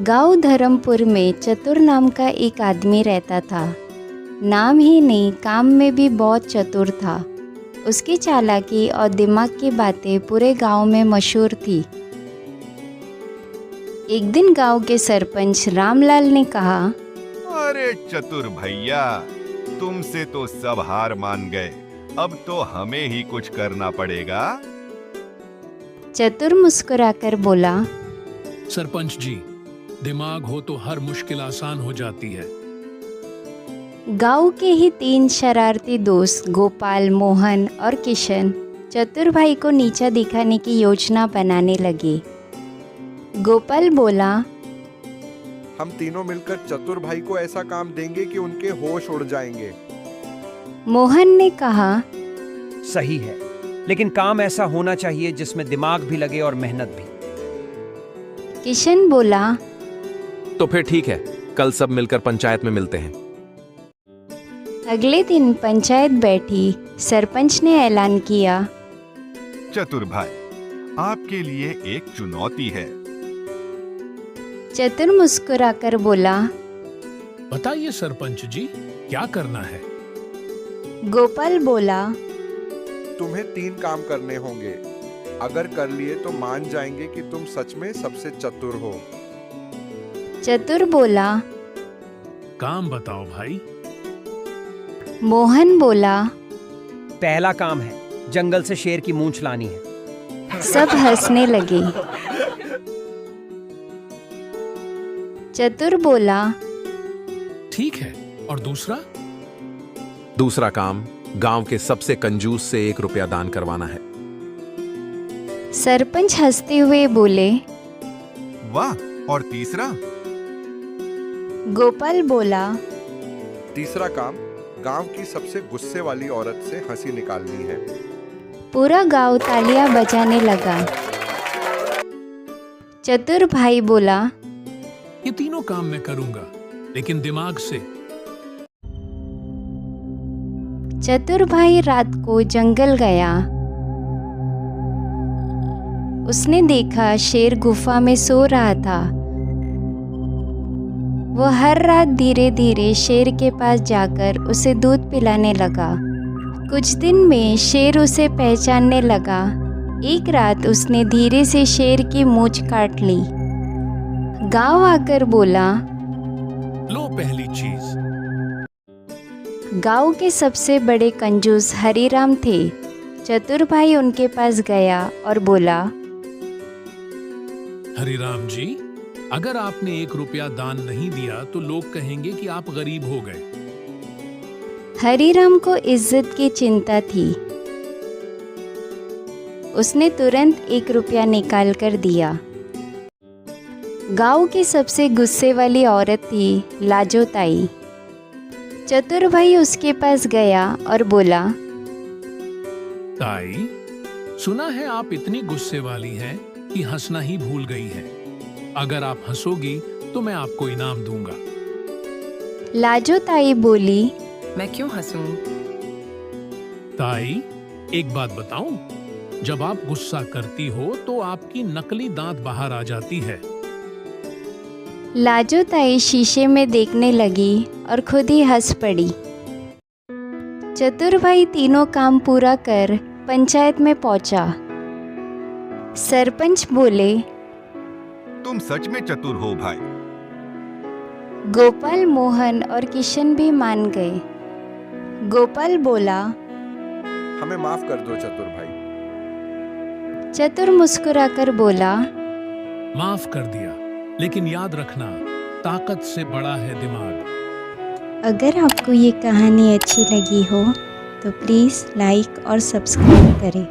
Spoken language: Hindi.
गांव धर्मपुर में चतुर नाम का एक आदमी रहता था। नाम ही नहीं, काम में भी बहुत चतुर था। उसकी चालाकी और दिमाग की बातें पूरे गांव में मशहूर थी। एक दिन गांव के सरपंच रामलाल ने कहा, अरे चतुर भैया, तुमसे तो सब हार मान गए, अब तो हमें ही कुछ करना पड़ेगा। चतुर मुस्कुराकर बोला, सरपंच जी, दिमाग हो तो हर मुश्किल आसान हो जाती है। गांव के ही 3 शरारती दोस्त गोपाल, मोहन और किशन चतुर भाई को नीचा दिखाने की योजना बनाने लगे। गोपाल बोला, हम तीनों मिलकर चतुर भाई को ऐसा काम देंगे कि उनके होश उड़ जाएंगे। मोहन ने कहा, सही है, लेकिन काम ऐसा होना चाहिए जिसमें दिमाग भी लगे और मेहनत भी। किशन बोला, तो फिर ठीक है, कल सब मिलकर पंचायत में मिलते हैं। अगले दिन पंचायत बैठी। सरपंच ने ऐलान किया, चतुर भाई, आपके लिए एक चुनौती है। चतुर मुस्कुराकर बोला, बताइए सरपंच जी, क्या करना है? गोपाल बोला, तुम्हें 3 काम करने होंगे। अगर कर लिए तो मान जाएंगे कि तुम सच में सबसे चतुर हो। चतुर बोला, काम बताओ भाई। मोहन बोला, पहला काम है जंगल से शेर की मूंछ लानी है। सब हंसने लगे। चतुर बोला, ठीक है, और दूसरा? दूसरा काम गांव के सबसे कंजूस से 1 रुपया दान करवाना है। सरपंच हंसते हुए बोले, वाह, और तीसरा? गोपाल बोला, तीसरा काम गांव की सबसे गुस्से वाली औरत से हंसी निकालनी है। पूरा गांव तालियां बजाने लगा। चतुर भाई बोला, ये तीनों काम मैं करूंगा, लेकिन दिमाग से। चतुर भाई रात को जंगल गया। उसने देखा शेर गुफा में सो रहा था। वो हर रात धीरे धीरे शेर के पास जाकर उसे दूध पिलाने लगा। कुछ दिन में शेर उसे पहचानने लगा। एक रात उसने धीरे से शेर की मूंछ काट ली। गांव आकर बोला, लो पहली चीज। गांव के सबसे बड़े कंजूस हरिराम थे। चतुर भाई उनके पास गया और बोला, हरिराम जी, अगर आपने 1 रुपया दान नहीं दिया तो लोग कहेंगे कि आप गरीब हो गए। हरिराम को इज्जत की चिंता थी। उसने तुरंत 1 रुपया निकाल कर दिया। गांव की सबसे गुस्से वाली औरत थी लाजो ताई। चतुर भाई उसके पास गया और बोला, ताई, सुना है आप इतनी गुस्से वाली हैं कि हंसना ही भूल गई हैं। अगर आप हंसोगी तो मैं आपको इनाम दूंगा। लाजो ताई बोली, मैं क्यों हंसूं? ताई, एक बात बताऊं? जब आप गुस्सा करती हो तो आपकी नकली दांत बाहर आ जाती है। लाजो ताई शीशे में देखने लगी और खुद ही हंस पड़ी। चतुर भाई तीनों काम पूरा कर पंचायत में पहुंचा। सरपंच बोले, तुम सच में चतुर हो भाई। गोपाल, मोहन और किशन भी मान गए। गोपाल बोला, हमें माफ कर दो चतुर भाई। चतुर मुस्कुराकर बोला, माफ कर दिया, लेकिन याद रखना, ताकत से बड़ा है दिमाग। अगर आपको ये कहानी अच्छी लगी हो तो प्लीज़ लाइक और सब्सक्राइब करें।